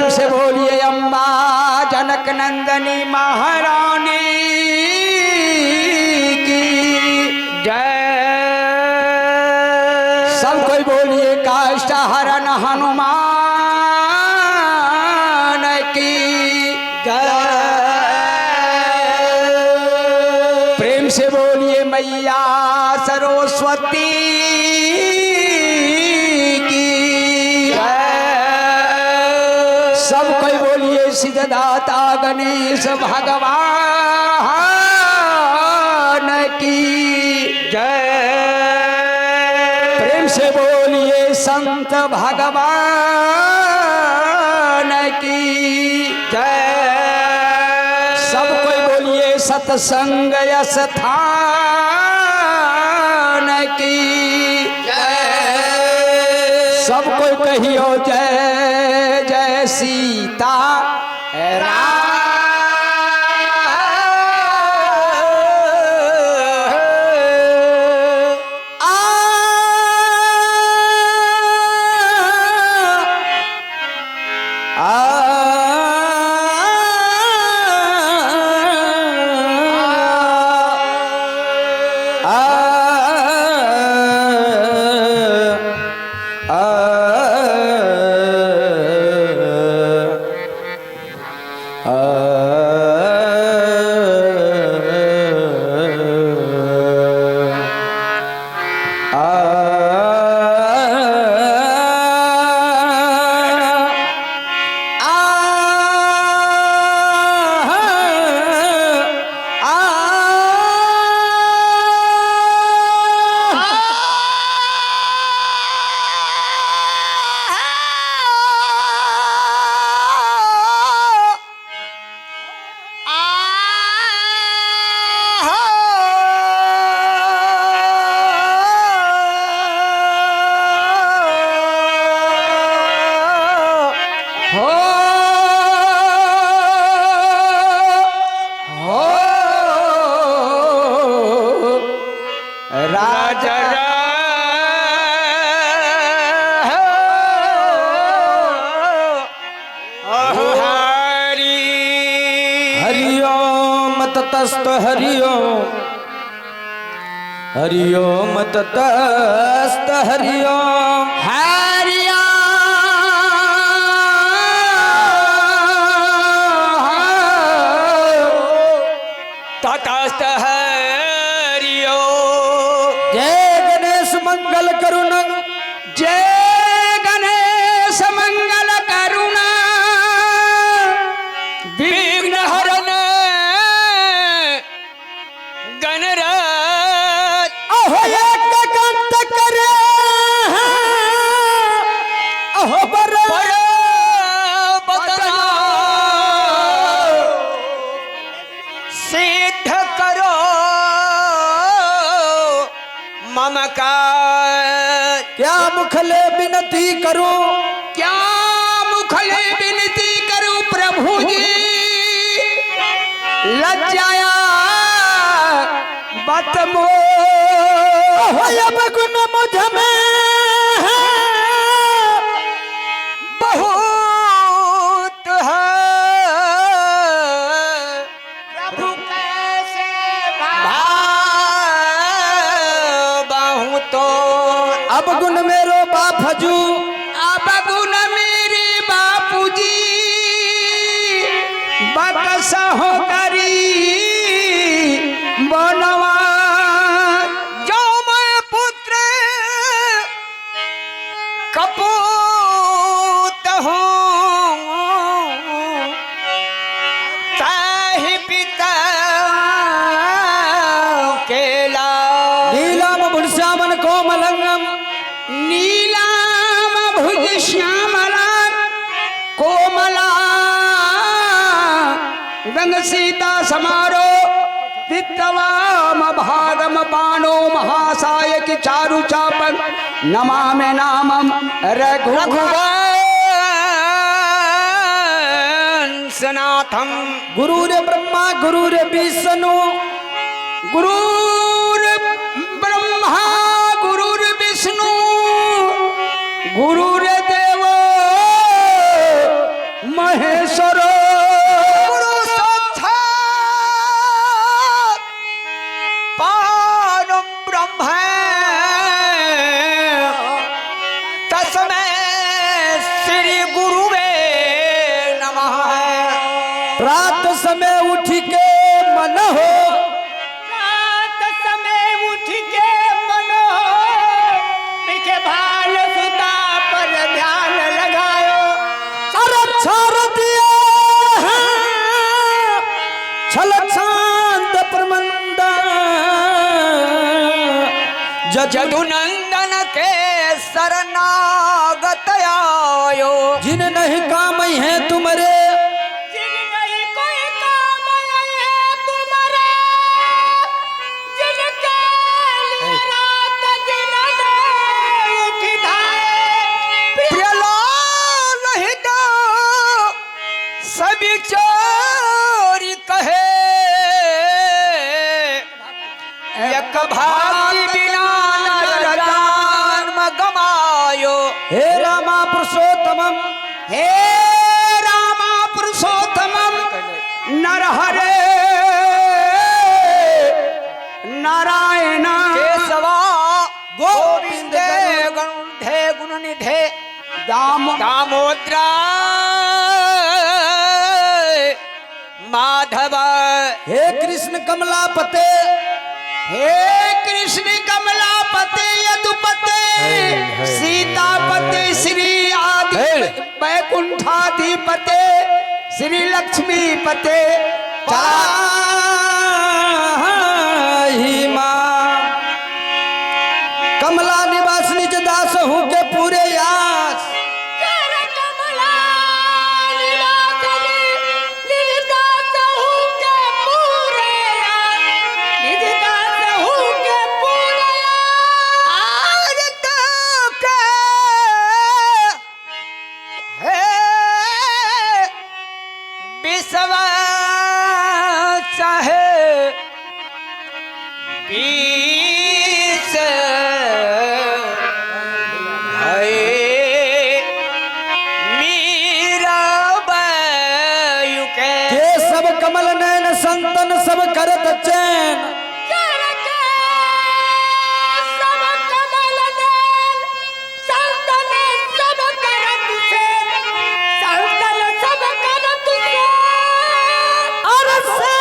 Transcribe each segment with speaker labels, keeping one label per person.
Speaker 1: से बोलिए अम्बा जनक नंदनी महारानी की
Speaker 2: जय।
Speaker 1: सब कोई बोलिए काष्ठ हरण हनुमान की
Speaker 2: जय।
Speaker 1: प्रेम से बोलिए मैया सरस्वती की सब कोई बोलिए सिद्धदाता गणेश भगवान की
Speaker 2: जय।
Speaker 1: प्रेम से बोलिए संत भगवान की
Speaker 2: जय।
Speaker 1: सब कोई बोलिए सत्संग स्थान की
Speaker 2: जय।
Speaker 1: सब कोई कहियो जय जय सीता तस्त हरिओम हरिओम तस्त हरिओम
Speaker 2: ततस्त हरिओ।
Speaker 1: जय गणेश मंगल करुण जय गणेश मंगल करुण
Speaker 2: विघ्न हरण गणराज
Speaker 1: अहो एकंत करे अहो बर
Speaker 2: सिद्ध करो मम का।
Speaker 1: क्या मुखले विनती करूं
Speaker 2: क्या मुखले विनती करूं प्रभु जी।
Speaker 1: लज्जाया बत मो अब गुण मुझ में
Speaker 2: बहुत है प्रभु कैसे भावहूं तो।
Speaker 1: अब गुण मेरो बापजू
Speaker 2: अब गुण मेरे बापू जी
Speaker 1: बकसा हो करी बनवा
Speaker 2: जो मैं पुत्र कपूत हूँ ताहि पिता केला।
Speaker 1: नीलम भुजश्यामन कोमलंगम
Speaker 2: नीलाम भुज श्यामला
Speaker 1: कोमला गंग सीता समारो वित्तवाम भागम बाणो महासाय की चारु चापन नमामि नामम
Speaker 2: रघुवंशनाथम।
Speaker 1: गुरुरे ब्रह्मा गुरुरे विष्णु गुरुर ब्रह्मा गुरुर विष्णु गुरुर देव महेश्वर
Speaker 2: गुरु साक्षात परम ब्रह्म तस्मै श्री गुरुवे नमः।
Speaker 1: रात समय उठ के मन हो
Speaker 2: रात समय उठ के मन हो देखे भाल सुता पर ध्यान लगायो।
Speaker 1: छर दिया छल शांत प्रमंद
Speaker 2: जदुनंदन के शरणागत आयो।
Speaker 1: जिन नहीं काम है तुम्हारे
Speaker 2: जिन नहीं कोई काम है तुम्हारे जिनके लिए रात दिन उठ धाए प्रियलाल नहीं तो सभी चोरी कहे एक भागी बिना नर जन्म गमायो।
Speaker 1: हे रामा पुरुषोत्तमम
Speaker 2: हे रामा पुरुषोत्तमम नरहरे नारायण केशवा गोविंदे गणुधे गुणनिधे दामोद्रा माधव।
Speaker 1: हे कृष्ण कमलापते
Speaker 2: हे कृष्ण कमलापते यदुपते सीतापते श्री आदि वैकुंठाधिपते श्री लक्ष्मीपते
Speaker 1: ही माँ कमला निवास निज दास हूँ के पूरे यास कमल नयन संतन सब करत चैन
Speaker 2: सब कमल नयन संतन सब करत चैन संतन सब करत चैन
Speaker 1: और से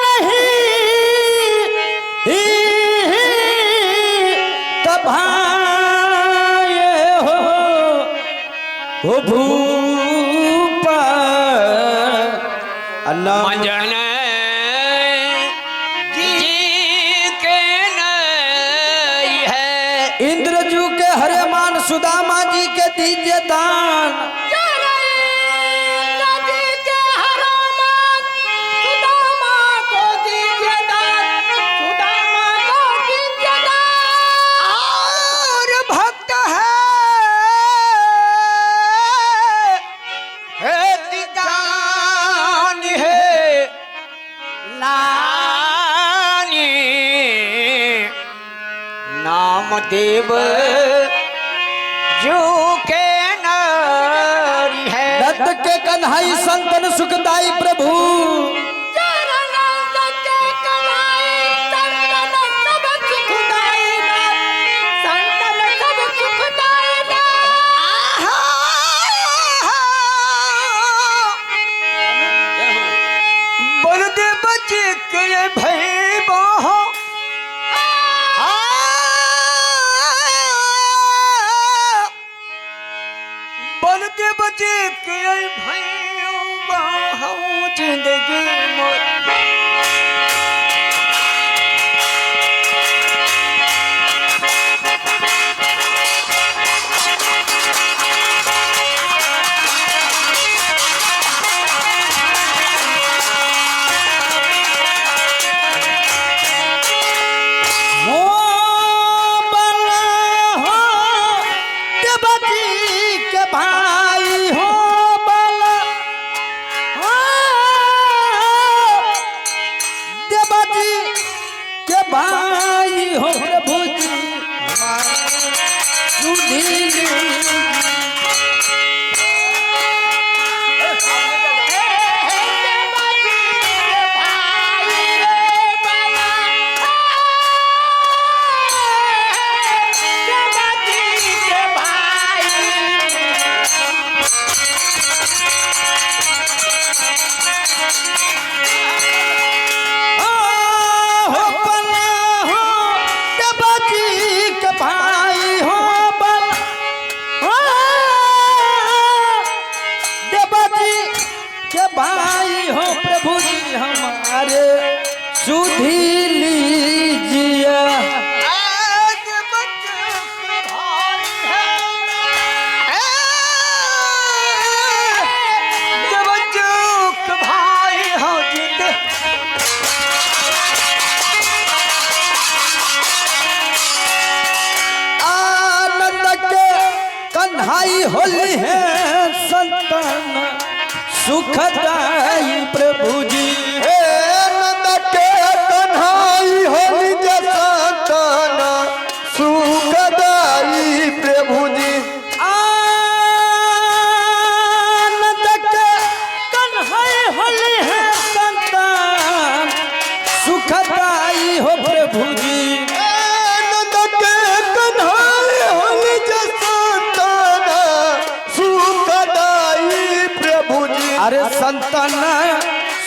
Speaker 1: नहीं तभाए हो भूप
Speaker 2: मंजन जी के नहीं है
Speaker 1: इंद्रजू के हरेमान सुदामा जी के दीजिए दान
Speaker 2: देव जो के नारी है
Speaker 1: दत्त के कन्हई संतन सुखदाई प्रभु
Speaker 2: बलदेव जी के भाई बहो बलदेव जी के भाइयों बहू जिंदगी मोर
Speaker 1: भाई हो प्रभु जी कन्हाई होली है संतान सुखदाई प्रभु जी।
Speaker 3: हे नंद के कन्हाई होली जे संतान सुखदाई प्रभु जी।
Speaker 1: आनंद के कन्हाई होली है संतान सुखदाई हो प्रभु जी।
Speaker 3: नंद के कन्हाई होली जे संतान सुखदाई प्रभु जी।
Speaker 1: अरे संतान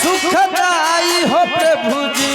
Speaker 1: सुखदाई हो प्रभु जी।